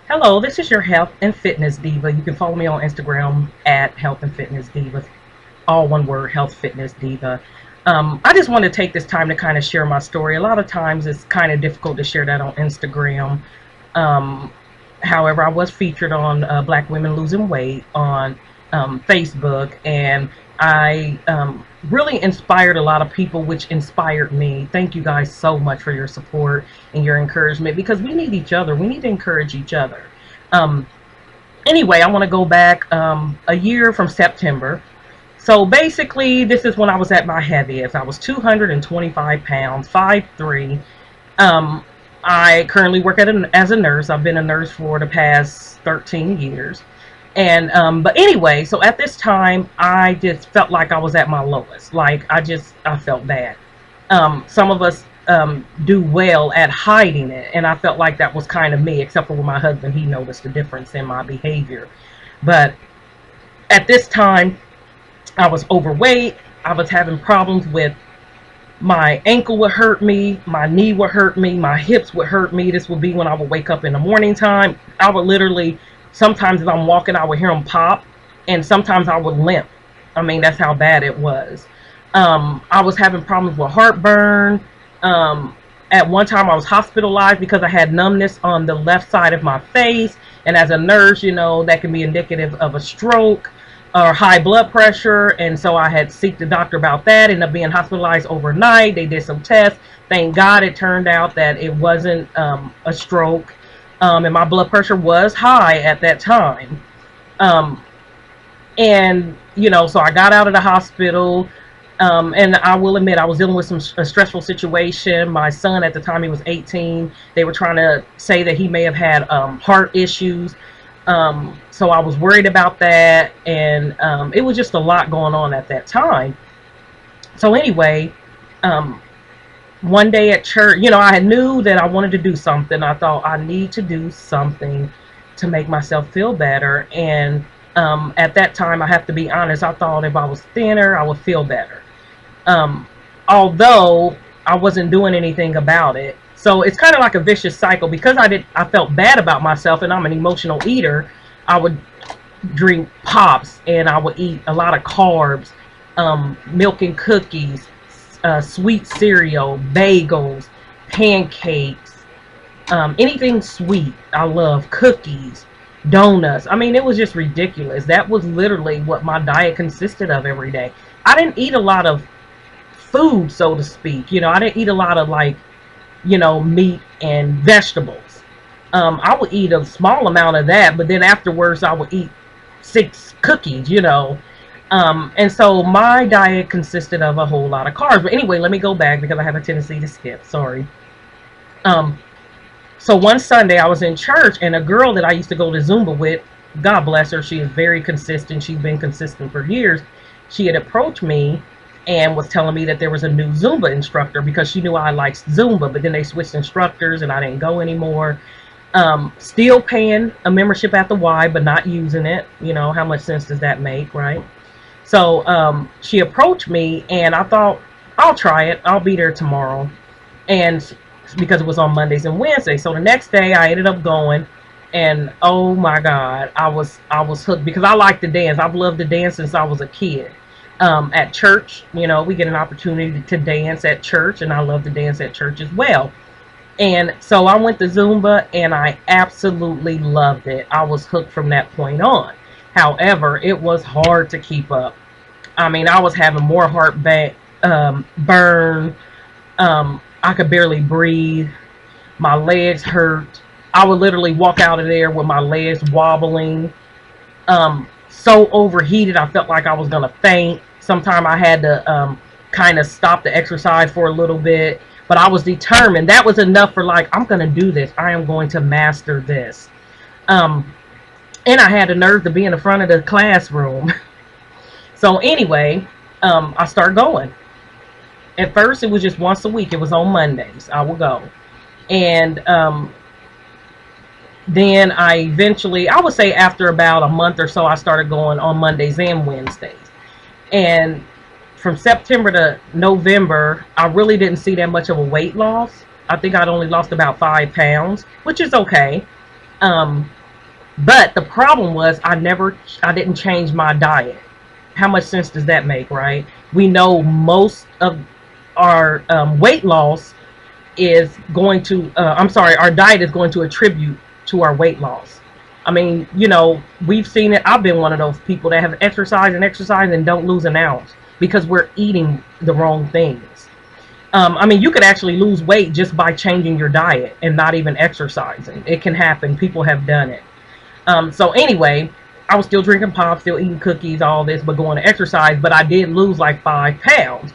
Hello, this is your health and fitness diva. You can follow me on Instagram at health and fitness diva, all one word, health fitness diva. I just want to take this time to kind of share my story. A lot of times it's kind of difficult to share that on Instagram. Um, However, I was featured on Black Women Losing Weight on Facebook, and I really inspired a lot of people, which inspired me. Thank you guys so much for your support and your encouragement because we need each other. We need to encourage each other. Um, anyway, I want to go back a year from September. So basically, this is when I was at my heaviest. I was 225 pounds, 5'3". Um, I currently work as a nurse. I've been a nurse for the past 13 years. And but anyway, so at this time, I just felt like I was at my lowest. Like I felt bad. Some of us do well at hiding it, and I felt like that was kind of me, except for with my husband. He noticed the difference in my behavior. But at this time, I was overweight. I was having problems with my ankle would hurt me, my knee would hurt me, my hips would hurt me. This would be when I would wake up in the morning time. I would literally, sometimes as I'm walking, I would hear them pop, and sometimes I would limp. I mean, that's how bad it was. I was having problems with heartburn. At one time, I was hospitalized because I had numbness on the left side of my face. And as a nurse, you know, that can be indicative of a stroke or high blood pressure. And so I had seeked the doctor about that, ended up being hospitalized overnight. They did some tests. Thank God it turned out that it wasn't a stroke. And my blood pressure was high at that time. Um, and, you know, so I got out of the hospital. And I will admit, I was dealing with a stressful situation. My son, at the time, he was 18. They were trying to say that he may have had heart issues. So I was worried about that. And it was just a lot going on at that time. So anyway, um, one day at church, you know, I knew that I wanted to do something. I thought I need to do something to make myself feel better. And at that time, I have to be honest, I thought if I was thinner, I would feel better. um, Although I wasn't doing anything about it. So it's kind of like a vicious cycle because I felt bad about myself, and I'm an emotional eater. I would drink pops, and I would eat a lot of carbs, milk and cookies, sweet cereal, bagels, pancakes, anything sweet. I love cookies, donuts. I mean, it was just ridiculous. That was literally what my diet consisted of every day. I didn't eat a lot of food, so to speak. You know, I didn't eat a lot of, like, you know, meat and vegetables. I would eat a small amount of that, but then afterwards I would eat 6 cookies, you know. And so my diet consisted of a whole lot of carbs. But anyway, let me go back because I have a tendency to skip. Sorry. Um, so one Sunday I was in church, and a girl that I used to go to Zumba with, God bless her, she is very consistent. She's been consistent for years. She had approached me and was telling me that there was a new Zumba instructor because she knew I liked Zumba, but then they switched instructors and I didn't go anymore. Still paying a membership at the Y, but not using it. You know, how much sense does that make, right? So she approached me, and I thought, I'll try it. I'll be there tomorrow. And because it was on Mondays and Wednesdays. So the next day I ended up going, and oh my God, I was hooked because I like to dance. I've loved to dance since I was a kid. At church, you know, we get an opportunity to dance at church, and I love to dance at church as well. And so I went to Zumba, and I absolutely loved it. I was hooked from that point on. However, it was hard to keep up. I mean, I was having more burn. I could barely breathe. My legs hurt. I would literally walk out of there with my legs wobbling. So overheated, I felt like I was gonna faint. Sometimes I had to kind of stop the exercise for a little bit, but I was determined. That was enough for, like, I'm gonna do this. I am going to master this. Um, and I had the nerve to be in the front of the classroom. So anyway, I started going. At first, it was just once a week. It was on Mondays. I would go, and then I eventually, I would say after about a month or so, I started going on Mondays and Wednesdays. And from September to November, I really didn't see that much of a weight loss. I think I'd only lost about 5 pounds, which is okay. But the problem was I didn't change my diet. How much sense does that make, right? We know most of our weight loss is going to, I'm sorry, our diet is going to attribute to our weight loss. I mean, we've seen it. I've been one of those people that have exercised and don't lose an ounce because we're eating the wrong things. I mean, you could actually lose weight just by changing your diet and not even exercising. It can happen. People have done it. So anyway, I was still drinking pop, still eating cookies, all this, but going to exercise. But I did lose like 5 pounds.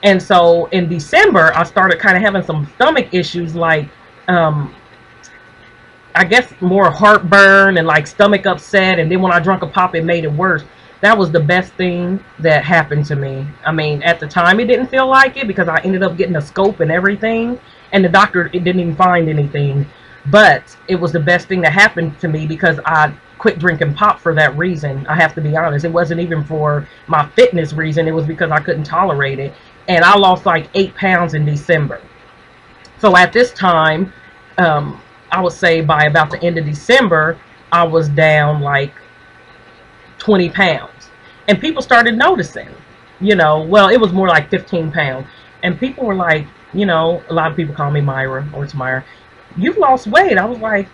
And so in December, I started kind of having some stomach issues, like I guess more heartburn and like stomach upset. And then when I drank a pop, it made it worse. That was the best thing that happened to me. I mean, at the time, it didn't feel like it because I ended up getting a scope and everything. And the doctor, it didn't even find anything. But it was the best thing that happened to me because I quit drinking pop for that reason. I have to be honest. It wasn't even for my fitness reason. It was because I couldn't tolerate it. And I lost like 8 pounds in December. So at this time, I would say by about the end of December, I was down like 20 pounds. And people started noticing, well, it was more like 15 pounds. And people were like, a lot of people call me Myra, or it's Myra. You've lost weight. I was like,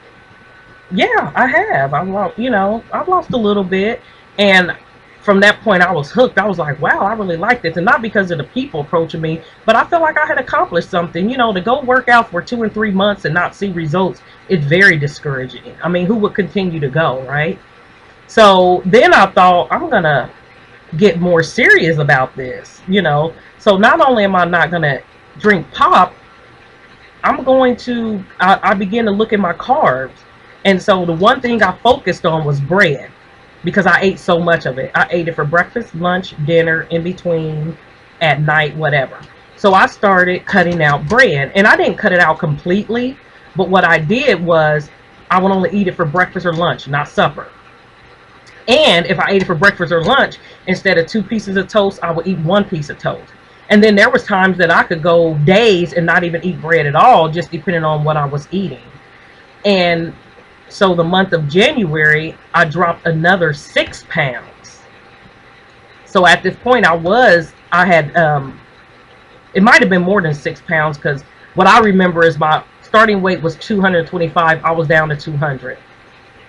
yeah, I have. I've lost a little bit. And from that point, I was hooked. I was like, wow, I really like this. And not because of the people approaching me, but I felt like I had accomplished something. To go work out for 2 and 3 months and not see results is very discouraging. I mean, who would continue to go, right? So then I thought, I'm going to get more serious about this, So not only am I not going to drink pop, I began to look at my carbs. And so the one thing I focused on was bread because I ate so much of it. I ate it for breakfast, lunch, dinner, in between, at night, whatever. So I started cutting out bread. And I didn't cut it out completely. But what I did was I would only eat it for breakfast or lunch, not supper. And if I ate it for breakfast or lunch, instead of 2 pieces of toast, I would eat 1 piece of toast. And then there was times that I could go days and not even eat bread at all, just depending on what I was eating. And so the month of January, I dropped another 6 pounds. So at this point, I had, it might have been more than 6 pounds because what I remember is my starting weight was 225. I was down to 200.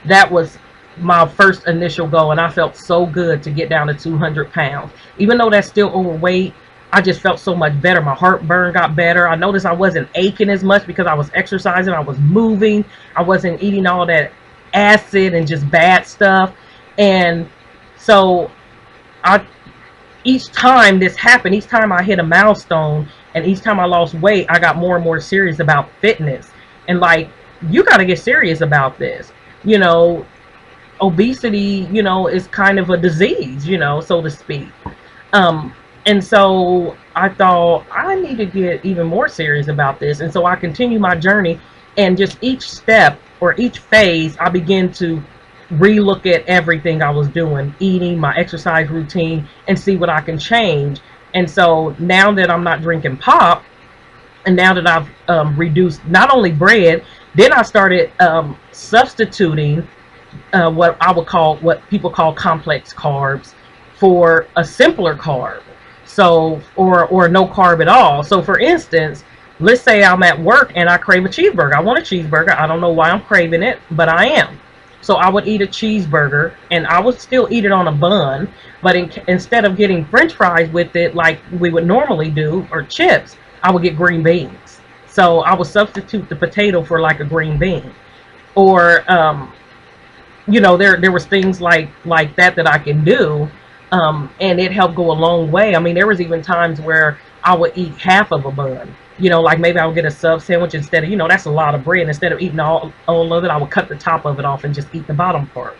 That was my first initial goal, and I felt so good to get down to 200 pounds. Even though that's still overweight, I just felt so much better. My heartburn got better. I noticed I wasn't aching as much because I was exercising. I was moving. I wasn't eating all that acid and just bad stuff. And so each time this happened, each time I hit a milestone and each time I lost weight, I got more and more serious about fitness. And like, you got to get serious about this. Obesity, is kind of a disease, so to speak. And so I thought I need to get even more serious about this. And so I continued my journey, and just each step or each phase, I began to relook at everything I was doing, eating, my exercise routine, and see what I can change. And so now that I'm not drinking pop, and now that I've reduced not only bread, then I started substituting what people call complex carbs for a simpler carb. So, or no carb at all. So for instance, let's say I'm at work and I crave a cheeseburger. I want a cheeseburger. I don't know why I'm craving it, but I am. So I would eat a cheeseburger, and I would still eat it on a bun, but instead of getting French fries with it like we would normally do, or chips, I would get green beans. So I would substitute the potato for like a green bean. Or there was things like that I can do. And it helped go a long way. I mean, there was even times where I would eat half of a bun. Like maybe I would get a sub sandwich instead of, that's a lot of bread. Instead of eating all of it, I would cut the top of it off and just eat the bottom part.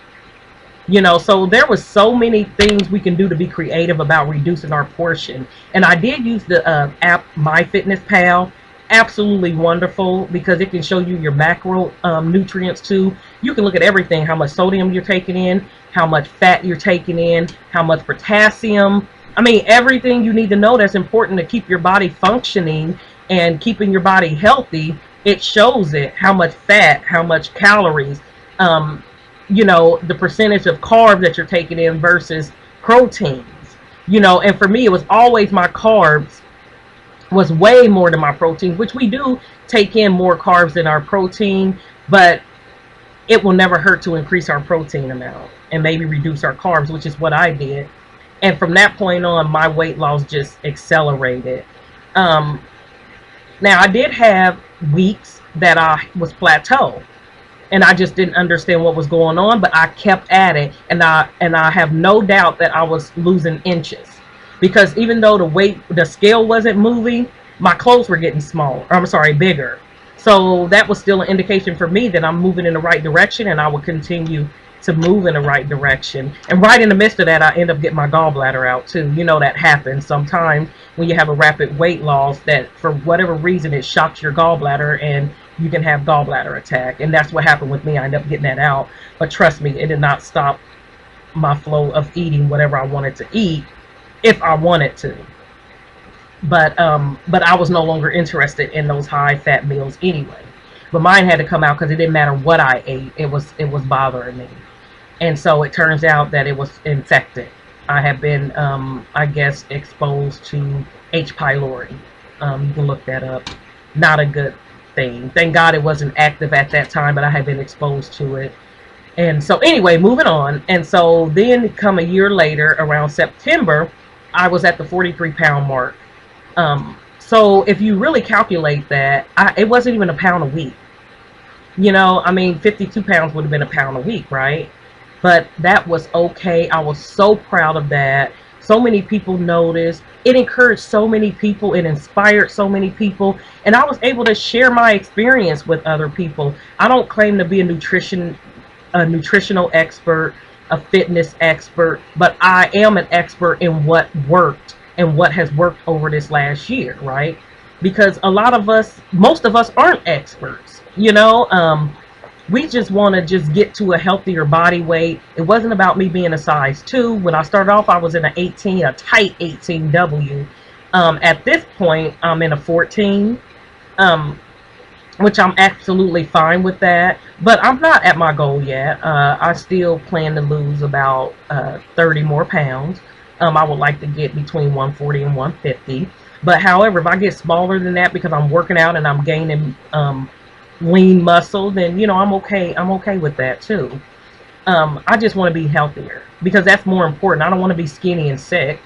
So there was so many things we can do to be creative about reducing our portion. And I did use the app MyFitnessPal. Absolutely wonderful because it can show you your macro nutrients too. You can look at everything, how much sodium you're taking in, how much fat you're taking in, how much potassium. I mean, everything you need to know that's important to keep your body functioning and keeping your body healthy. It shows it, how much fat, how much calories. you know, the percentage of carbs that you're taking in versus proteins. You know, and for me, it was always my carbs was way more than my protein, which we do take in more carbs than our protein, but it will never hurt to increase our protein amount and maybe reduce our carbs, which is what I did. And from that point on, my weight loss just accelerated. Um, Now, I did have weeks that I was plateau and I just didn't understand what was going on, but I kept at it, and I have no doubt that I was losing inches, because even though the scale wasn't moving, my clothes were getting smaller. I'm sorry, bigger. So that was still an indication for me that I'm moving in the right direction, and I would continue to move in the right direction. And right in the midst of that, I end up getting my gallbladder out too. You know, that happens sometimes when you have a rapid weight loss, that for whatever reason it shocks your gallbladder and you can have gallbladder attack. And that's what happened with me. I ended up getting that out. But trust me, it did not stop my flow of eating whatever I wanted to eat if I wanted to. But I was no longer interested in those high fat meals anyway. But mine had to come out because it didn't matter what I ate. It was bothering me. And so it turns out that it was infected. I have been, I guess, exposed to H. pylori. You can look that up. Not a good thing. Thank God it wasn't active at that time, but I had been exposed to it. And so anyway, moving on. And so then come a year later, around September, I was at the 43-pound mark. So if you really calculate that, it wasn't even a pound a week. You know, I mean, 52 pounds would have been a pound a week, right? But that was okay. I was so proud of that. So many people noticed. It encouraged so many people. It inspired so many people. And I was able to share my experience with other people. I don't claim to be a nutritional expert, a fitness expert, but I am an expert in what worked and what has worked over this last year, right? Because a lot of us, most of us aren't experts, you know. We just want to just get to a healthier body weight. It wasn't about me being a size 2. When I started off, I was in a tight 18W. At this point, I'm in a 14, which I'm absolutely fine with that. But I'm not at my goal yet. I still plan to lose about 30 more pounds. I would like to get between 140 and 150. But however, if I get smaller than that because I'm working out and I'm gaining lean muscle, then, you know, I'm okay with that too. I just want to be healthier, because that's more important. I don't want to be skinny and sick,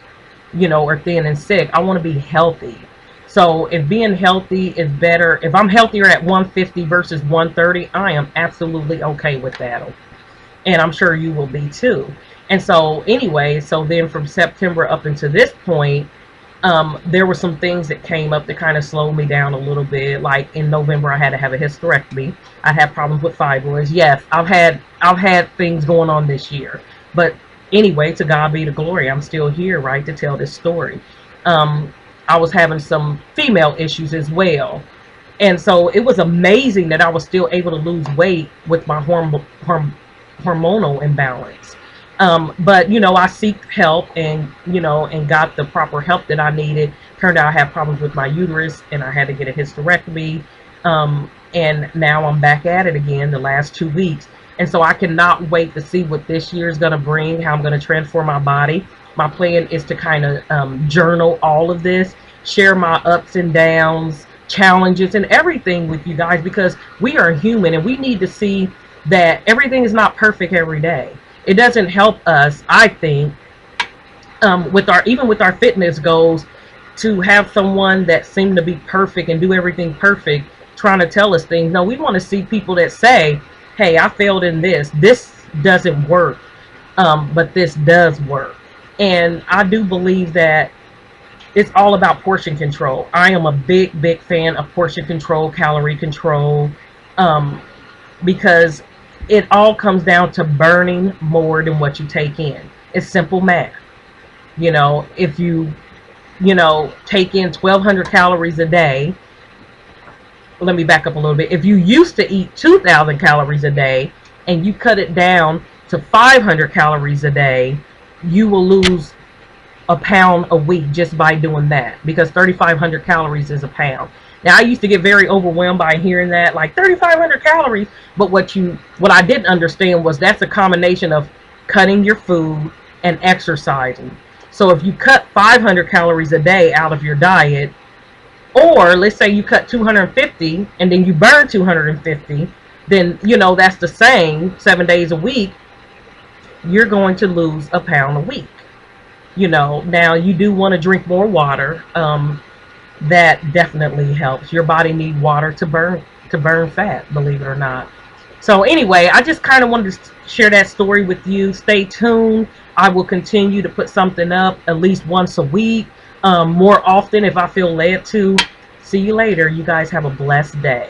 you know, or thin and sick. I want to be healthy. So if being healthy is better, if I'm healthier at 150 versus 130, I am absolutely okay with that. And I'm sure you will be too. And so anyway, so then from September up until this point, there were some things that came up that kind of slowed me down a little bit. Like in November, I had to have a hysterectomy. I had problems with fibroids. Yes, I've had things going on this year. But anyway, to God be the glory. I'm still here, right, to tell this story. I was having some female issues as well. And so it was amazing that I was still able to lose weight with my hormonal imbalance. But, you know, I seeked help and, you know, and got the proper help that I needed. Turned out I had problems with my uterus and I had to get a hysterectomy. And now I'm back at it again the last 2 weeks. And so I cannot wait to see what this year is going to bring, how I'm going to transform my body. My plan is to kind of journal all of this, share my ups and downs, challenges, and everything with you guys, because we are human and we need to see that everything is not perfect every day. It doesn't help us, I think, even with our fitness goals, to have someone that seemed to be perfect and do everything perfect trying to tell us things. No, we want to see people that say, hey, I failed in this. This doesn't work, but this does work. And I do believe that it's all about portion control. I am a big, big fan of portion control, calorie control, because it all comes down to burning more than what you take in. It's simple math. You know, if you take in 1,200 calories a day, let me back up a little bit. If you used to eat 2,000 calories a day and you cut it down to 500 calories a day, you will lose a pound a week just by doing that, because 3,500 calories is a pound. Now, I used to get very overwhelmed by hearing that, like 3,500 calories. But what I didn't understand was that's a combination of cutting your food and exercising. So if you cut 500 calories a day out of your diet, or let's say you cut 250 and then you burn 250, then that's the same 7 days a week. You're going to lose a pound a week. Now you do want to drink more water. That definitely helps. Your body needs water to burn fat, believe it or not. So anyway, I just kind of wanted to share that story with you. Stay tuned. I will continue to put something up at least once a week, more often if I feel led to. See you later. You guys have a blessed day.